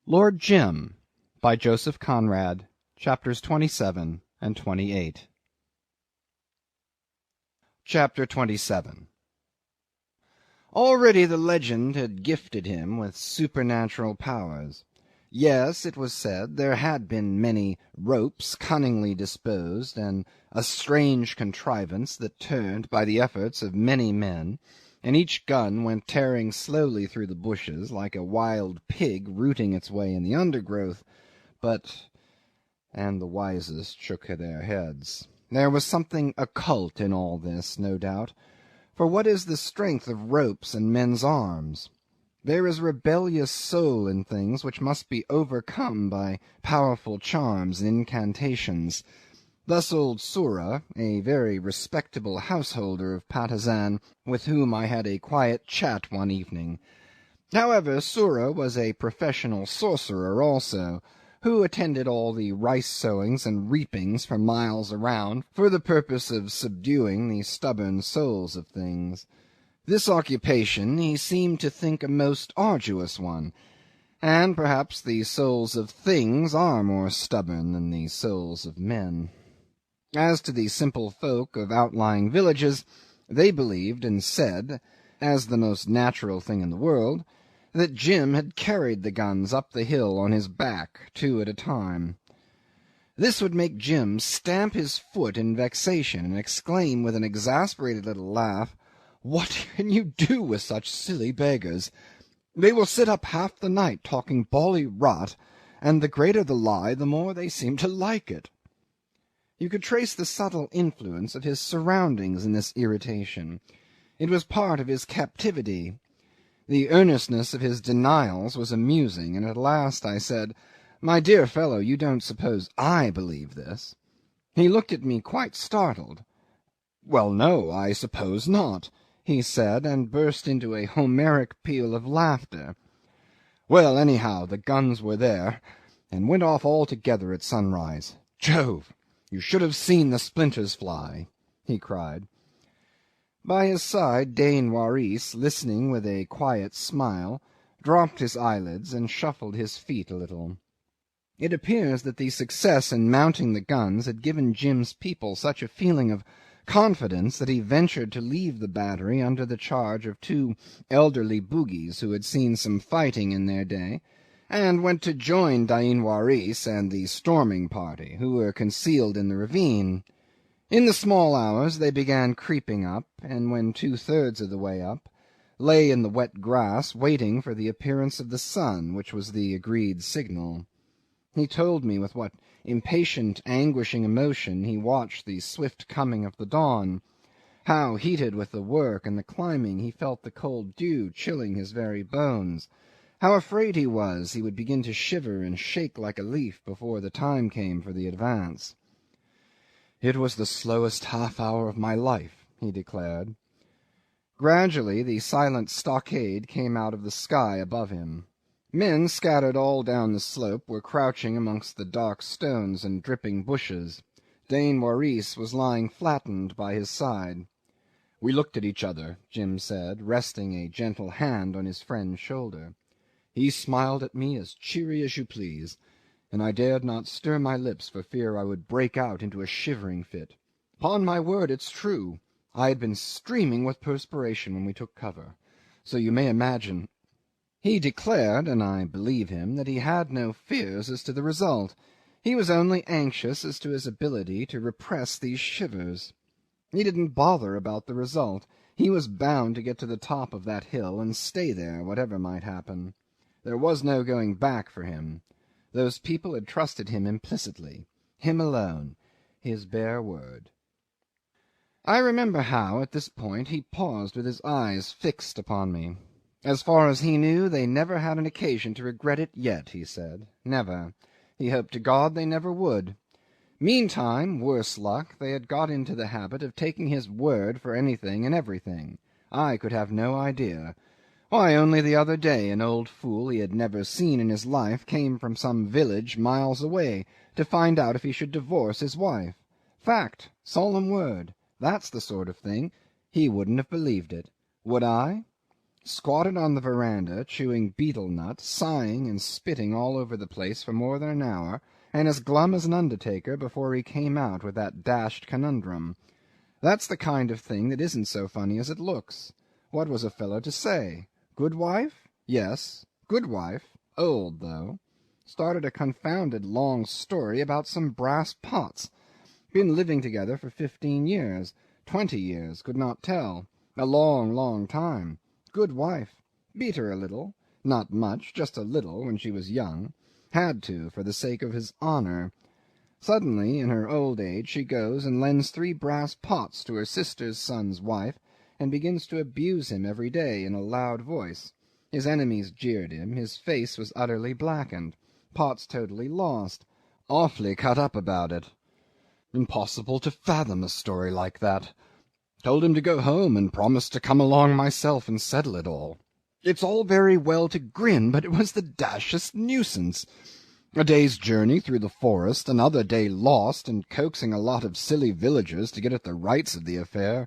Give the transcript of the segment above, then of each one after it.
Lord Jim by Joseph Conrad, chapters 27 and 28. Chapter 27. Already the legend had gifted him with supernatural powers. Yes, it was said, there had been many ropes cunningly disposed, and a strange contrivance that turned by the efforts of many men, and each gun went tearing slowly through the bushes like a wild pig rooting its way in the undergrowth. But, and the wisest shook their heads, there was something occult in all this, no doubt. For what is the strength of ropes and men's arms? There is a rebellious soul in things which must be overcome by powerful charms and incantations. Thus old Sura, a very respectable householder of Patusan, with whom I had a quiet chat one evening. However, Sura was a professional sorcerer also, who attended all the rice sowings and reapings for miles around for the purpose of subduing the stubborn souls of things. This occupation he seemed to think a most arduous one, and perhaps the souls of things are more stubborn than the souls of men. As to the simple folk of outlying villages, they believed and said, as the most natural thing in the world, that Jim had carried the guns up the hill on his back, 2 at a time. This would make Jim stamp his foot in vexation and exclaim with an exasperated little laugh, "What can you do with such silly beggars? They will sit up half the night talking bally rot, and the greater the lie, the more they seem to like it." You could trace the subtle influence of his surroundings in this irritation. It was part of his captivity. The earnestness of his denials was amusing, and at last I said, "My dear fellow, you don't suppose I believe this?" He looked at me quite startled. "Well, no, I suppose not," he said, and burst into a Homeric peal of laughter. "Well, anyhow, the guns were there, and went off all together at sunrise. Jove! You should have seen the splinters fly," he cried. By his side Dain Waris, listening with a quiet smile, dropped his eyelids and shuffled his feet a little. It appears that the success in mounting the guns had given Jim's people such a feeling of confidence that he ventured to leave the battery under the charge of 2 elderly Bugis who had seen some fighting in their day, and went to join Dain Waris and the storming party, who were concealed in the ravine. In the small hours they began creeping up, and when 2/3 of the way up, lay in the wet grass waiting for the appearance of the sun, which was the agreed signal. He told me with what impatient, anguishing emotion he watched the swift coming of the dawn, how, heated with the work and the climbing, he felt the cold dew chilling his very bones, how afraid he was he would begin to shiver and shake like a leaf before the time came for the advance. "It was the slowest half-hour of my life," he declared. Gradually the silent stockade came out of the sky above him. Men scattered all down the slope were crouching amongst the dark stones and dripping bushes. Dain Waris was lying flattened by his side. "We looked at each other," Jim said, resting a gentle hand on his friend's shoulder. "He smiled at me as cheery as you please, and I dared not stir my lips for fear I would break out into a shivering fit. 'Pon my word, it's true. I had been streaming with perspiration when we took cover, so you may imagine—" He declared, and I believe him, that he had no fears as to the result. He was only anxious as to his ability to repress these shivers. He didn't bother about the result. He was bound to get to the top of that hill and stay there, whatever might happen. There was no going back for him. Those people had trusted him implicitly, him alone, his bare word. I remember how, at this point, he paused with his eyes fixed upon me. As far as he knew, they never had an occasion to regret it yet, he said. Never. He hoped to God they never would. Meantime, worse luck, they had got into the habit of taking his word for anything and everything. I could have no idea. Why, only the other day an old fool he had never seen in his life came from some village miles away to find out if he should divorce his wife. Fact, solemn word, that's the sort of thing. He wouldn't have believed it. Would I? squatted on the veranda, chewing betel nut, sighing and spitting all over the place for more than an hour, and as glum as an undertaker before he came out with that dashed conundrum. That's the kind of thing that isn't so funny as it looks. What was a fellow to say? Good wife? Yes, good wife. Old, though. Started a confounded long story about some brass pots. Been living together for 15 years, 20 years, could not tell. A long, long time. Good wife. Beat her a little. Not much, just a little, when she was young. Had to, for the sake of his honor. Suddenly, in her old age, she goes and lends 3 brass pots to her sister's son's wife, and begins to abuse him every day in a loud voice. His enemies jeered him. His face was utterly blackened. Pots totally lost. Awfully cut up about it. Impossible to fathom a story like that. Told him to go home and promised to come along myself and settle it all. It's all very well to grin, but it was the dashest nuisance. A day's journey through the forest, another day lost, and coaxing a lot of silly villagers to get at the rights of the affair.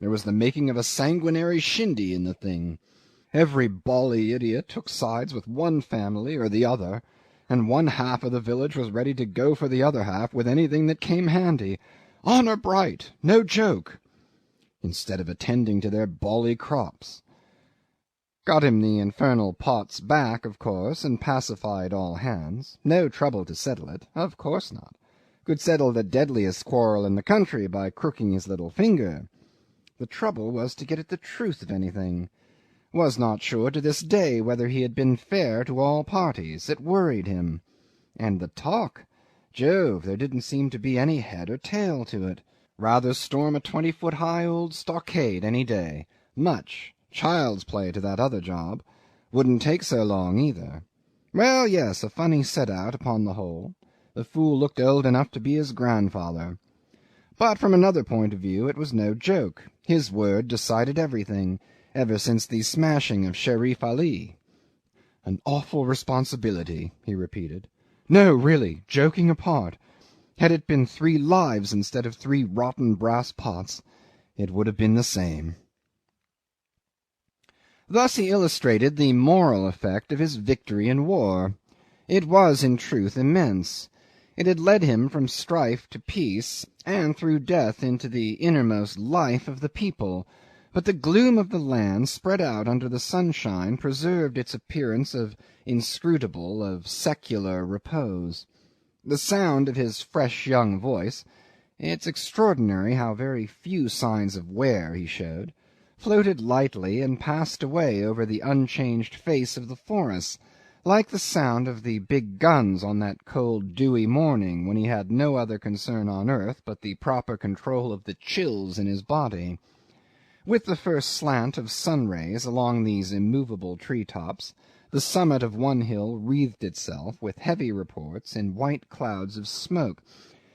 There was the making of a sanguinary shindy in the thing. Every bally idiot took sides with one family or the other, and one half of the village was ready to go for the other half with anything that came handy. Honour bright, no joke, instead of attending to their bally crops. Got him the infernal pots back, of course, and pacified all hands. No trouble to settle it, of course not. Could settle the deadliest quarrel in the country by crooking his little finger. The trouble was to get at the truth of anything. Was not sure to this day whether he had been fair to all parties. It worried him. And the talk! Jove, there didn't seem to be any head or tail to it. Rather storm a 20-foot-high old stockade any day. Much. Child's play to that other job. Wouldn't take so long either. Well, yes, a funny set-out upon the whole. The fool looked old enough to be his grandfather. But from another point of view it was no joke. His word decided everything, ever since the smashing of Sherif Ali. An awful responsibility, he repeated. No, really, joking apart, had it been 3 lives instead of 3 rotten brass pots, it would have been the same. Thus he illustrated the moral effect of his victory in war. It was, in truth, immense. It had led him from strife to peace, and through death into the innermost life of the people. But the gloom of the land spread out under the sunshine preserved its appearance of inscrutable, of secular repose. The sound of his fresh young voice, it's extraordinary how very few signs of wear he showed, floated lightly and passed away over the unchanged face of the forest, like the sound of the big guns on that cold dewy morning when he had no other concern on earth but the proper control of the chills in his body. With the first slant of sun-rays along these immovable tree-tops, the summit of one hill wreathed itself, with heavy reports, in white clouds of smoke,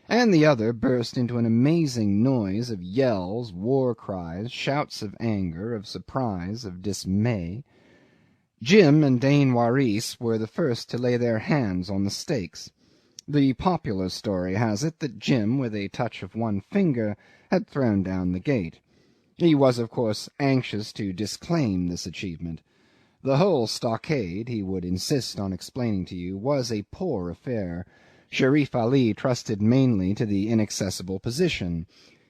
and the other burst into an amazing noise of yells, war-cries, shouts of anger, of surprise, of dismay. Jim and Dain Waris were the first to lay their hands on the stakes. The popular story has it that Jim, with a touch of one finger, had thrown down the gate. He was, of course, anxious to disclaim this achievement. The whole stockade, he would insist on explaining to you, was a poor affair. Sherif Ali trusted mainly to the inaccessible position.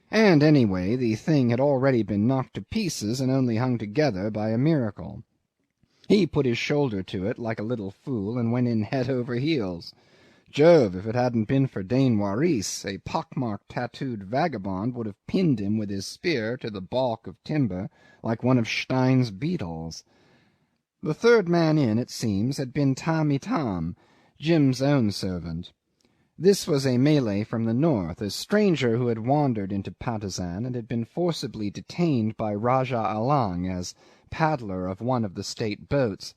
And anyway, the thing had already been knocked to pieces and only hung together by a miracle. He put his shoulder to it like a little fool and went in head over heels. Jove, if it hadn't been for Dain Waris, a pock-marked tattooed vagabond would have pinned him with his spear to the baulk of timber like one of Stein's beetles. The third man in, it seems, had been Tamb' Itam, Jim's own servant. This was a Malay from the north, a stranger who had wandered into Patusan and had been forcibly detained by Rajah Allang as paddler of one of the state boats.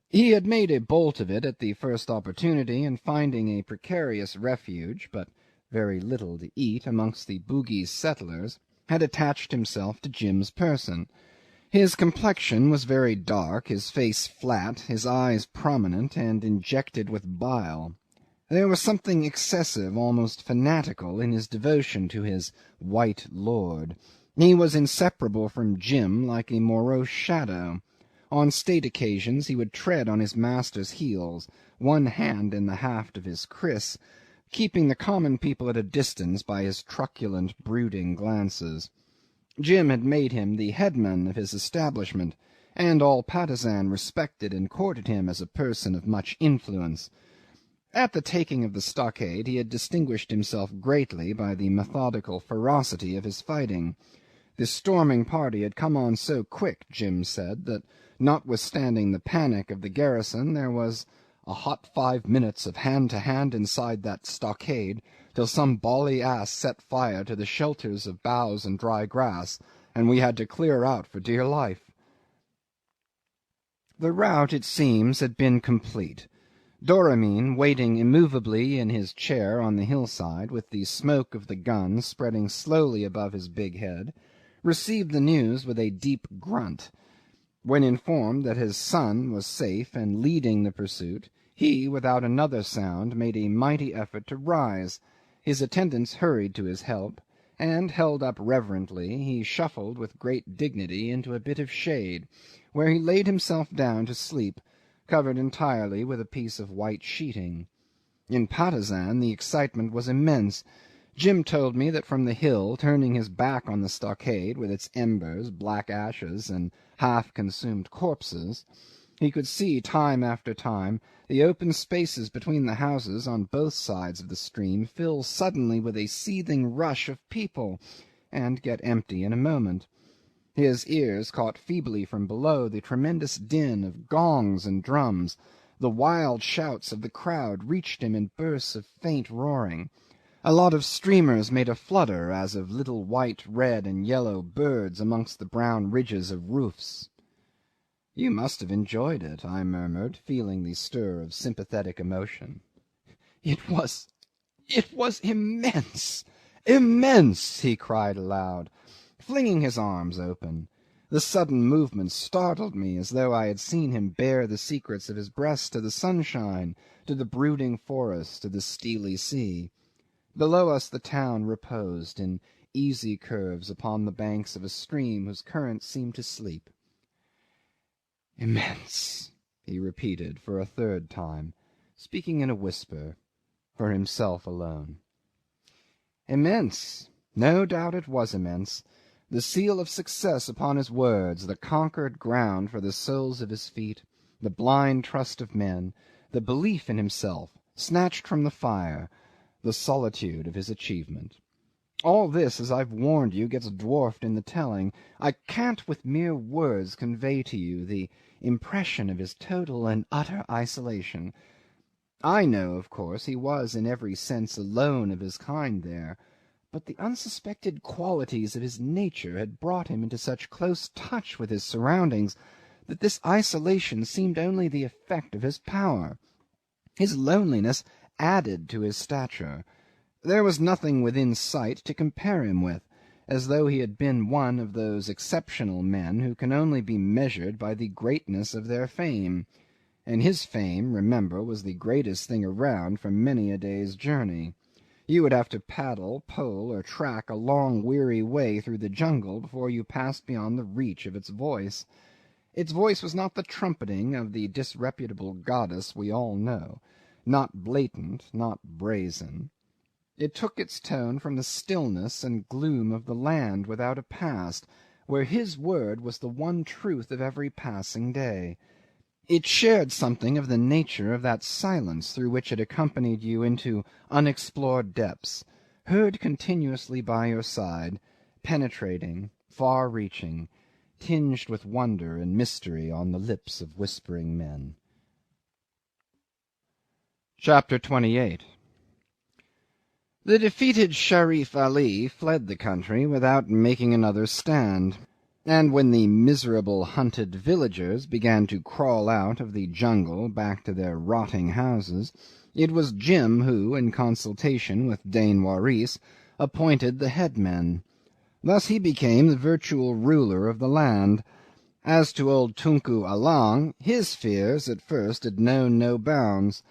He had made a bolt of it at the first opportunity, and finding a precarious refuge, but very little to eat, amongst the Bugis settlers, had attached himself to Jim's person. His complexion was very dark, his face flat, his eyes prominent and injected with bile. There was something excessive, almost fanatical, in his devotion to his white lord. He was inseparable from Jim like a morose shadow. On state occasions he would tread on his master's heels, one hand in the haft of his kriss, keeping the common people at a distance by his truculent, brooding glances. Jim had made him the headman of his establishment, and all Patusan respected and courted him as a person of much influence. At the taking of the stockade he had distinguished himself greatly by the methodical ferocity of his fighting. The storming party had come on so quick, Jim said, that, notwithstanding the panic of the garrison, there was a hot 5 minutes of hand-to-hand inside that stockade, till some bally ass set fire to the shelters of boughs and dry grass, and we had to clear out for dear life. The rout, it seems, had been complete. Doramin, waiting immovably in his chair on the hillside, with the smoke of the guns spreading slowly above his big head, received the news with a deep grunt. When informed that his son was safe and leading the pursuit, he, without another sound, made a mighty effort to rise. His attendants hurried to his help, and, held up reverently, he shuffled with great dignity into a bit of shade, where he laid himself down to sleep, covered entirely with a piece of white sheeting. In Patusan the excitement was immense. Jim told me that from the hill, turning his back on the stockade, with its embers, black ashes, and half-consumed corpses, he could see time after time the open spaces between the houses on both sides of the stream fill suddenly with a seething rush of people, and get empty in a moment. His ears caught feebly from below the tremendous din of gongs and drums. The wild shouts of the crowd reached him in bursts of faint roaring. A lot of streamers made a flutter as of little white, red, and yellow birds amongst the brown ridges of roofs. "You must have enjoyed it," I murmured, feeling the stir of sympathetic emotion. It was immense, immense!" he cried aloud, flinging his arms open. The sudden movement startled me, as though I had seen him bare the secrets of his breast to the sunshine, to the brooding forest, to the steely sea. Below us the town reposed in easy curves upon the banks of a stream whose current seemed to sleep. "Immense," he repeated for a third time, speaking in a whisper, for himself alone. Immense! No doubt it was immense. The seal of success upon his words, the conquered ground for the soles of his feet, the blind trust of men, the belief in himself, snatched from the fire, the solitude of his achievement. All this, as I've warned you, gets dwarfed in the telling. I can't with mere words convey to you the impression of his total and utter isolation. I know, of course, he was in every sense alone of his kind there, but the unsuspected qualities of his nature had brought him into such close touch with his surroundings that this isolation seemed only the effect of his power. His loneliness added to his stature. There was nothing within sight to compare him with, as though he had been one of those exceptional men who can only be measured by the greatness of their fame. And his fame, remember, was the greatest thing around for many a day's journey. You would have to paddle, pole, or track a long weary way through the jungle before you passed beyond the reach of its voice. Its voice was not the trumpeting of the disreputable goddess we all know, not blatant, not brazen. It took its tone from the stillness and gloom of the land without a past, where his word was the one truth of every passing day. It shared something of the nature of that silence through which it accompanied you into unexplored depths, heard continuously by your side, penetrating, far-reaching, tinged with wonder and mystery on the lips of whispering men. Chapter 28. The defeated Sharif Ali fled the country without making another stand. And when the miserable hunted villagers began to crawl out of the jungle back to their rotting houses, it was Jim who, in consultation with Dain Waris, appointed the headmen. Thus he became the virtual ruler of the land. As to old Tunku Allang, his fears at first had known no bounds.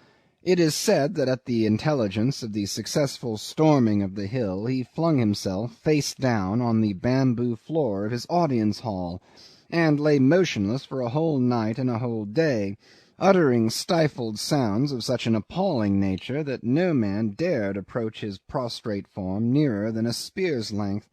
It is said that at the intelligence of the successful storming of the hill he flung himself face down on the bamboo floor of his audience hall, and lay motionless for a whole night and a whole day, uttering stifled sounds of such an appalling nature that no man dared approach his prostrate form nearer than a spear's length.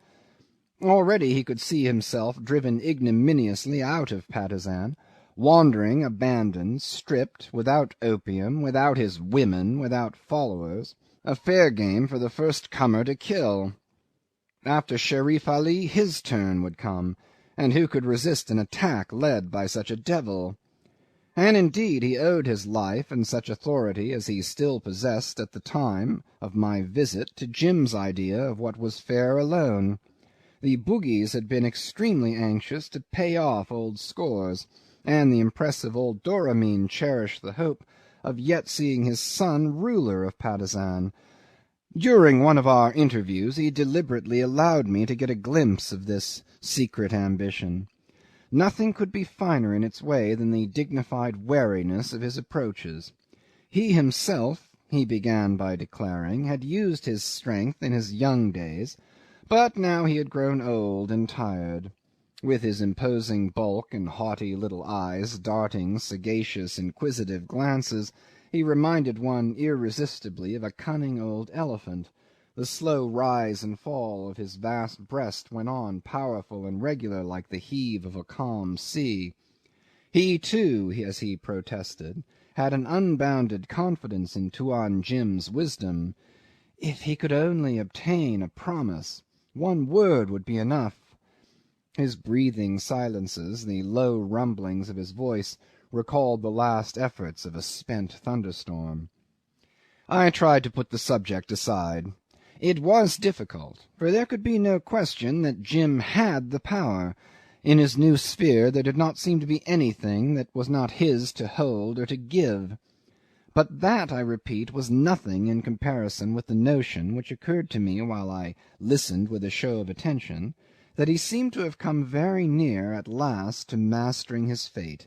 Already he could see himself driven ignominiously out of Patusan, wandering, abandoned, stripped, without opium, without his women, without followers, a fair game for the first comer to kill. After Sherif Ali his turn would come, and who could resist an attack led by such a devil? And indeed he owed his life and such authority as he still possessed at the time of my visit to Jim's idea of what was fair alone. The Bugis had been extremely anxious to pay off old scores, and the impressive old Doramin cherished the hope of yet seeing his son ruler of Patusan. During one of our interviews he deliberately allowed me to get a glimpse of this secret ambition. Nothing could be finer in its way than the dignified wariness of his approaches. He himself, he began by declaring, had used his strength in his young days, but now he had grown old and tired. With his imposing bulk and haughty little eyes darting sagacious inquisitive glances, he reminded one irresistibly of a cunning old elephant. The slow rise and fall of his vast breast went on powerful and regular like the heave of a calm sea. He too, as he protested, had an unbounded confidence in Tuan Jim's wisdom. If he could only obtain a promise, one word would be enough. His breathing silences, the low rumblings of his voice, recalled the last efforts of a spent thunderstorm. I tried to put the subject aside. It was difficult, for there could be no question that Jim had the power. In his new sphere there did not seem to be anything that was not his to hold or to give. But that, I repeat, was nothing in comparison with the notion which occurred to me while I listened with a show of attention, that he seemed to have come very near at last to mastering his fate.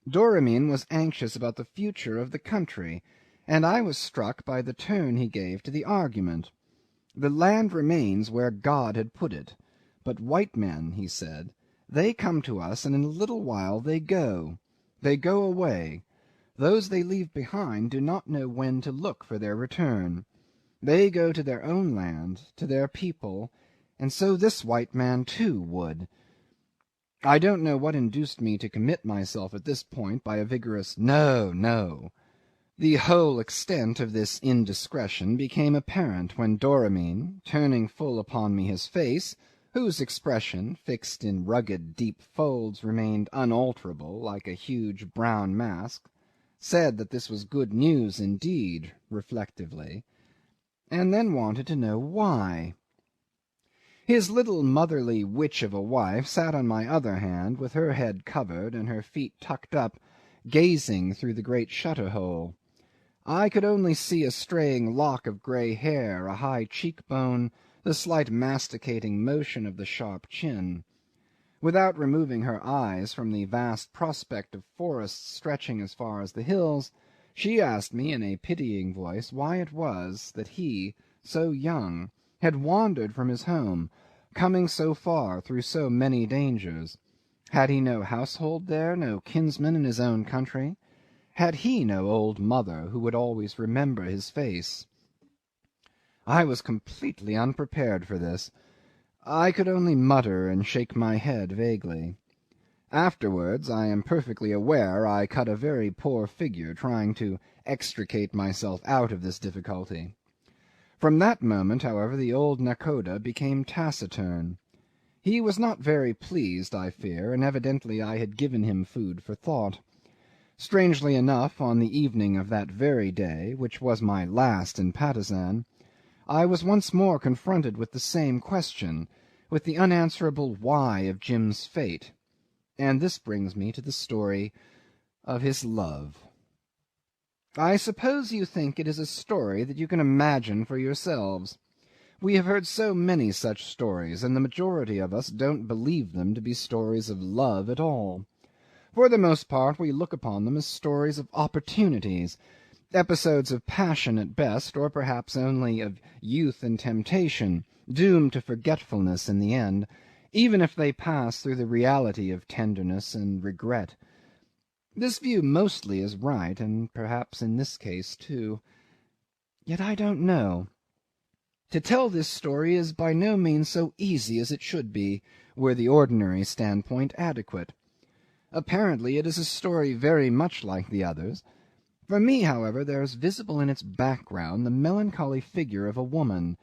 Doramin was anxious about the future of the country, and I was struck by the turn he gave to the argument. The land remains where God had put it, but white men, he said, they come to us, and in a little while they go. They go away. Those they leave behind do not know when to look for their return. They go to their own land, to their people, and so this white man too would. I don't know what induced me to commit myself at this point by a vigorous "No, no." The whole extent of this indiscretion became apparent when Doramin, turning full upon me his face, whose expression, fixed in rugged deep folds, remained unalterable like a huge brown mask, said that this was good news indeed, reflectively, and then wanted to know why. His little motherly witch of a wife sat on my other hand, with her head covered and her feet tucked up, gazing through the great shutter-hole. I could only see a straying lock of grey hair, a high cheek-bone, the slight masticating motion of the sharp chin. Without removing her eyes from the vast prospect of forest stretching as far as the hills, she asked me in a pitying voice why it was that he, so young, had wandered from his home, coming so far through so many dangers. Had he no household there, no kinsman in his own country? Had he no old mother who would always remember his face? I was completely unprepared for this. I could only mutter and shake my head vaguely. Afterwards, I am perfectly aware I cut a very poor figure trying to extricate myself out of this difficulty. From that moment, however, the old nakhoda became taciturn. He was not very pleased, I fear, and evidently I had given him food for thought. Strangely enough, on the evening of that very day, which was my last in Patusan, I was once more confronted with the same question, with the unanswerable why of Jim's fate. And this brings me to the story of his love. I suppose you think it is a story that you can imagine for yourselves. We have heard so many such stories, and the majority of us don't believe them to be stories of love at all. For the most part we look upon them as stories of opportunities, episodes of passion at best, or perhaps only of youth and temptation, doomed to forgetfulness in the end, even if they pass through the reality of tenderness and regret. This view mostly is right, and perhaps in this case too. Yet I don't know. To tell this story is by no means so easy as it should be, were the ordinary standpoint adequate. Apparently it is a story very much like the others. For me, however, there is visible in its background the melancholy figure of a woman,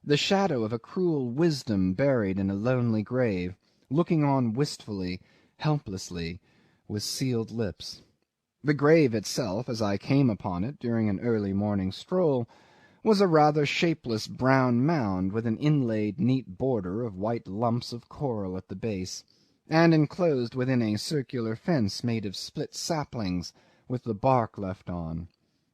the shadow of a cruel wisdom buried in a lonely grave, looking on wistfully, helplessly, with sealed lips. The grave itself, as I came upon it during an early morning stroll, was a rather shapeless brown mound with an inlaid neat border of white lumps of coral at the base, and enclosed within a circular fence made of split saplings with the bark left on.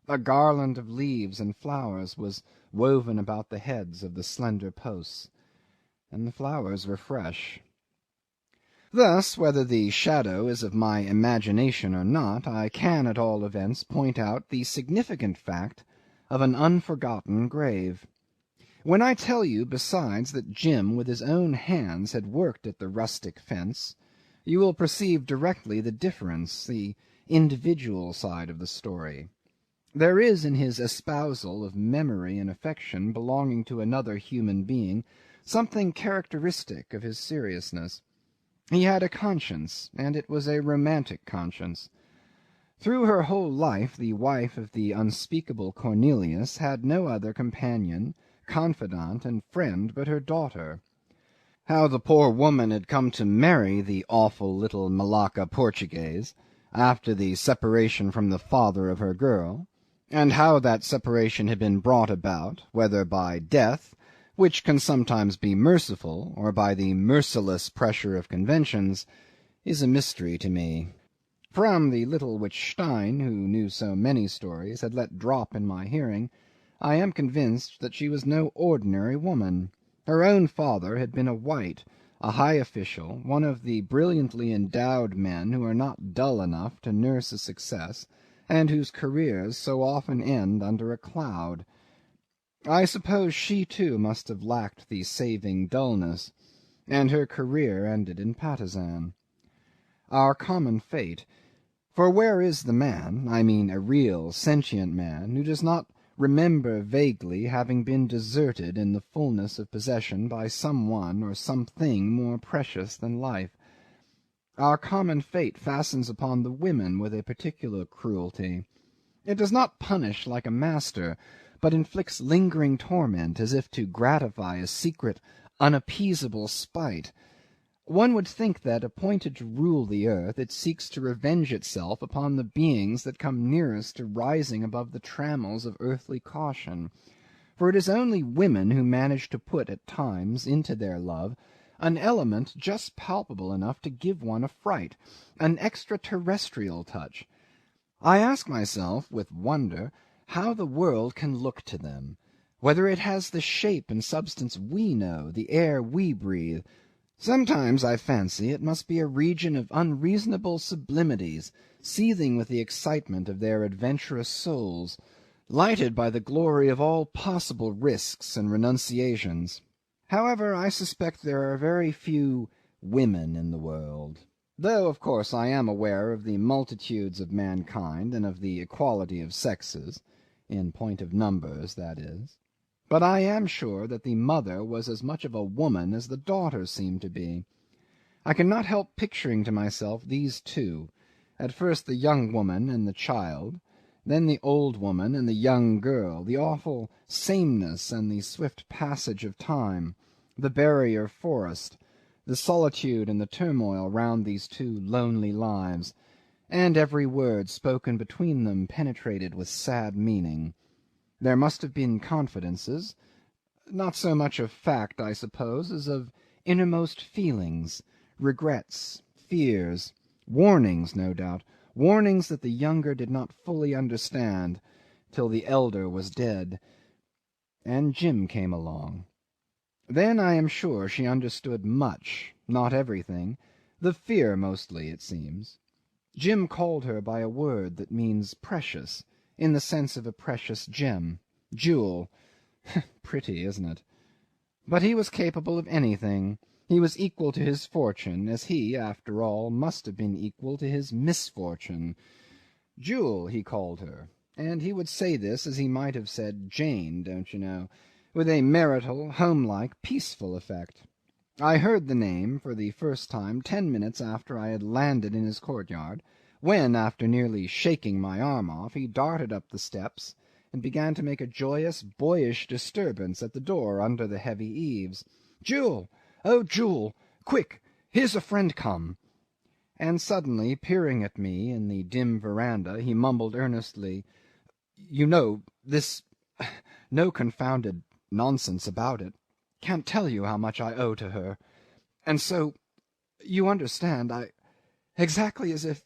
A garland of leaves and flowers was woven about the heads of the slender posts, and the flowers were fresh. Thus, whether the shadow is of my imagination or not, I can at all events point out the significant fact of an unforgotten grave. When I tell you, besides, that Jim with his own hands had worked at the rustic fence, you will perceive directly the difference, the individual side of the story. There is in his espousal of memory and affection belonging to another human being something characteristic of his seriousness. He had a conscience, and it was a romantic conscience. Through her whole life the wife of the unspeakable Cornelius had no other companion, confidant, and friend but her daughter. How the poor woman had come to marry the awful little Malacca Portuguese, after the separation from the father of her girl, and how that separation had been brought about, whether by death, which can sometimes be merciful, or by the merciless pressure of conventions, is a mystery to me. From the little which Stein, who knew so many stories, had let drop in my hearing, I am convinced that she was no ordinary woman. Her own father had been a white, a high official, one of the brilliantly endowed men who are not dull enough to nurse a success, and whose careers so often end under a cloud. I suppose she too must have lacked the saving dullness, and her career ended in Patusan. Our common fate. For where is the man, I mean a real sentient man, who does not remember vaguely having been deserted in the fullness of possession by some one or something more precious than life? Our common fate fastens upon the women with a particular cruelty. It does not punish like a master, but inflicts lingering torment as if to gratify a secret, unappeasable spite. One would think that, appointed to rule the earth, it seeks to revenge itself upon the beings that come nearest to rising above the trammels of earthly caution, for it is only women who manage to put at times into their love an element just palpable enough to give one a fright, an extraterrestrial touch. I ask myself with wonder how the world can look to them, whether it has the shape and substance we know, the air we breathe. Sometimes I fancy it must be a region of unreasonable sublimities, seething with the excitement of their adventurous souls, lighted by the glory of all possible risks and renunciations. However, I suspect there are very few women in the world, though of course I am aware of the multitudes of mankind and of the equality of sexes, in point of numbers, that is. But I am sure that the mother was as much of a woman as the daughter seemed to be. I cannot help picturing to myself these two, at first the young woman and the child, then the old woman and the young girl, the awful sameness and the swift passage of time, the barrier forest, the solitude and the turmoil round these two lonely lives, and every word spoken between them penetrated with sad meaning. There must have been confidences, not so much of fact, I suppose, as of innermost feelings, regrets, fears, warnings, no doubt, warnings that the younger did not fully understand till the elder was dead, and Jim came along. Then I am sure she understood much, not everything, the fear mostly, it seems. Jim called her by a word that means precious, in the sense of a precious gem, jewel. Pretty, isn't it? But he was capable of anything. He was equal to his fortune, as he, after all, must have been equal to his misfortune. Jewel, he called her, and he would say this as he might have said Jane, don't you know, with a marital, homelike, peaceful effect. I heard the name for the first time 10 minutes after I had landed in his courtyard, when, after nearly shaking my arm off, he darted up the steps and began to make a joyous, boyish disturbance at the door under the heavy eaves. "Jewel! Oh, Jewel! Quick! Here's a friend come!" And suddenly, peering at me in the dim veranda, he mumbled earnestly, "You know, this... no confounded nonsense about it. Can't tell you how much I owe to her. And so, you understand, exactly as if..."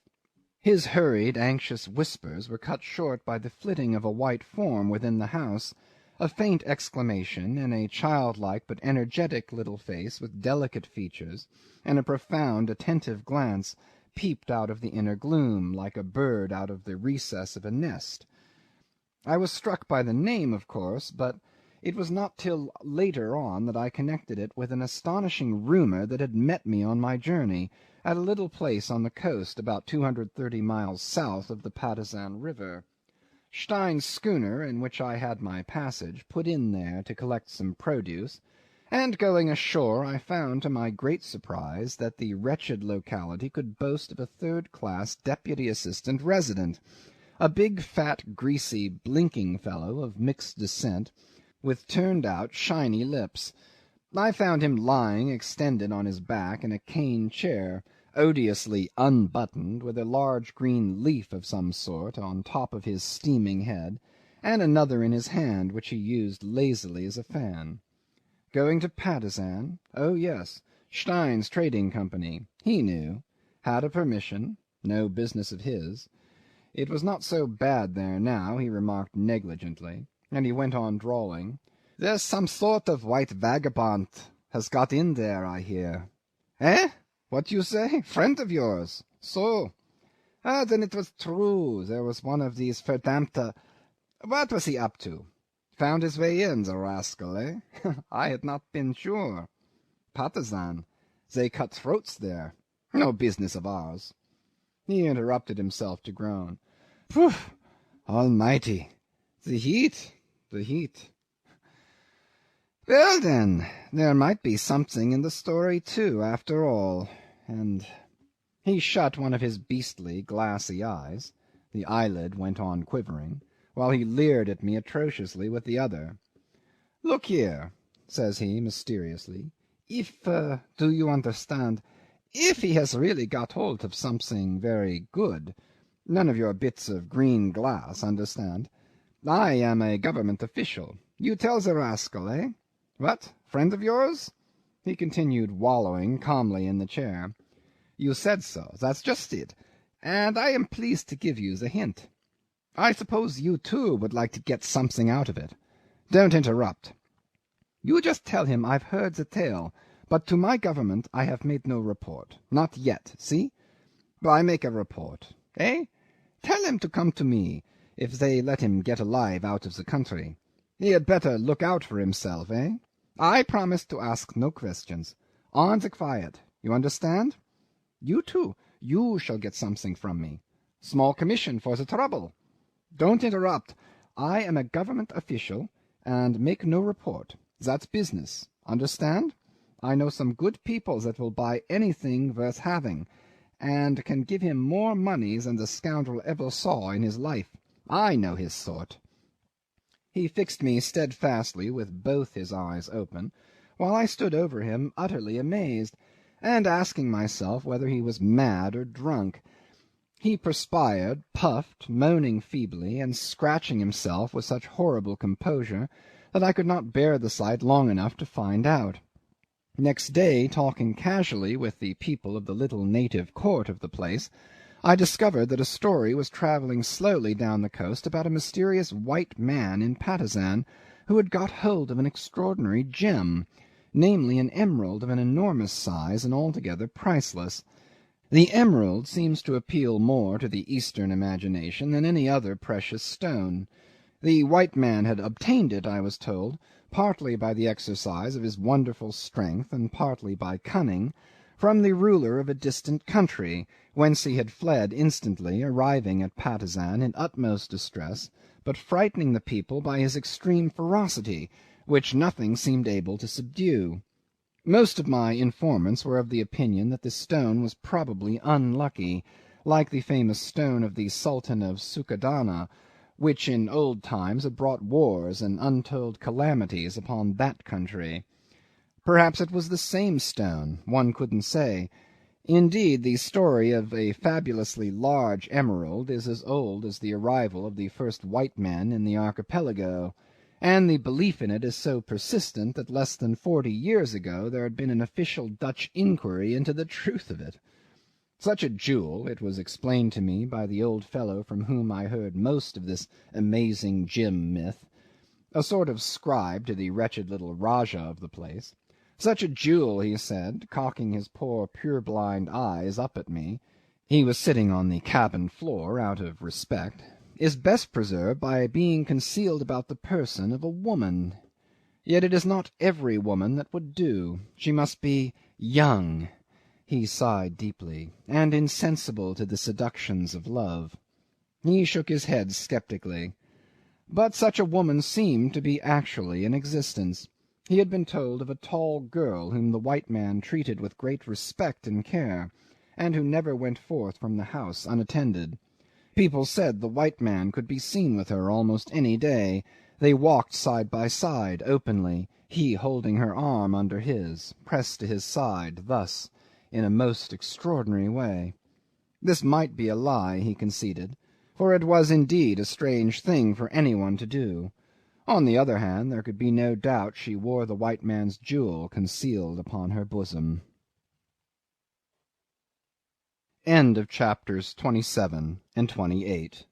His hurried, anxious whispers were cut short by the flitting of a white form within the house, a faint exclamation, and a childlike but energetic little face with delicate features, and a profound, attentive glance, peeped out of the inner gloom, like a bird out of the recess of a nest. I was struck by the name, of course, but it was not till later on that I connected it with an astonishing rumour that had met me on my journey, at a little place on the coast about 230 miles south of the Patusan River. Stein's schooner, in which I had my passage, put in there to collect some produce, and going ashore I found to my great surprise that the wretched locality could boast of a third-class deputy assistant resident, a big, fat, greasy, blinking fellow of mixed descent, with turned-out, shiny lips. I found him lying extended on his back in a cane chair, odiously unbuttoned, with a large green leaf of some sort on top of his steaming head, and another in his hand which he used lazily as a fan. Going to Patusan? Oh, yes, Stein's Trading Company. He knew. Had a permission. No business of his. It was not so bad there now, he remarked negligently, and he went on drawling. There's some sort of white vagabond has got in there, I hear. Eh? What you say? Friend of yours? So? Ah, then it was true. There was one of these verdammte... What was he up to? Found his way in, the rascal, eh? I had not been sure. Patusan. They cut throats there. No business of ours. He interrupted himself to groan. Phew! Almighty! The heat! The heat! Well, then, there might be something in the story, too, after all, and... He shut one of his beastly, glassy eyes. The eyelid went on quivering, while he leered at me atrociously with the other. Look here, says he mysteriously, if, do you understand, if he has really got hold of something very good, none of your bits of green glass, understand, I am a government official. You tell the rascal, eh? What? Friend of yours? He continued wallowing calmly in the chair. You said so. That's just it. And I am pleased to give you the hint. I suppose you, too, would like to get something out of it. Don't interrupt. You just tell him I've heard the tale, but to my government I have made no report. Not yet, see? But I make a report. Eh? Tell him to come to me, if they let him get alive out of the country. He had better look out for himself, eh? I promise to ask no questions. On the quiet. You understand? You too. You shall get something from me. Small commission for the trouble. Don't interrupt. I am a government official, and make no report. That's business. Understand? I know some good people that will buy anything worth having, and can give him more money than the scoundrel ever saw in his life. I know his sort. He fixed me steadfastly with both his eyes open, while I stood over him utterly amazed, and asking myself whether he was mad or drunk. He perspired, puffed, moaning feebly, and scratching himself with such horrible composure that I could not bear the sight long enough to find out. Next day, talking casually with the people of the little native court of the place, I discovered that a story was travelling slowly down the coast about a mysterious white man in Patusan who had got hold of an extraordinary gem, namely an emerald of an enormous size and altogether priceless. The emerald seems to appeal more to the Eastern imagination than any other precious stone. The white man had obtained it, I was told, partly by the exercise of his wonderful strength and partly by cunning, from the ruler of a distant country, whence he had fled instantly, arriving at Patusan in utmost distress, but frightening the people by his extreme ferocity, which nothing seemed able to subdue. Most of my informants were of the opinion that the stone was probably unlucky, like the famous stone of the Sultan of Sukadana, which in old times had brought wars and untold calamities upon that country. Perhaps it was the same stone, one couldn't say. Indeed, the story of a fabulously large emerald is as old as the arrival of the first white men in the archipelago, and the belief in it is so persistent that less than 40 years ago there had been an official Dutch inquiry into the truth of it. Such a jewel, it was explained to me by the old fellow from whom I heard most of this amazing Jim myth, a sort of scribe to the wretched little Rajah of the place. Such a jewel, he said, cocking his poor purblind eyes up at me (he was sitting on the cabin floor out of respect), is best preserved by being concealed about the person of a woman. Yet it is not every woman that would do. She must be young. He sighed deeply, and insensible to the seductions of love. He shook his head sceptically. But such a woman seemed to be actually in existence. He had been told of a tall girl whom the white man treated with great respect and care, and who never went forth from the house unattended. People said the white man could be seen with her almost any day. They walked side by side openly, he holding her arm under his, pressed to his side, thus, in a most extraordinary way. This might be a lie, he conceded, for it was indeed a strange thing for any one to do. On the other hand, there could be no doubt she wore the white man's jewel concealed upon her bosom. End of chapters 27 and 28.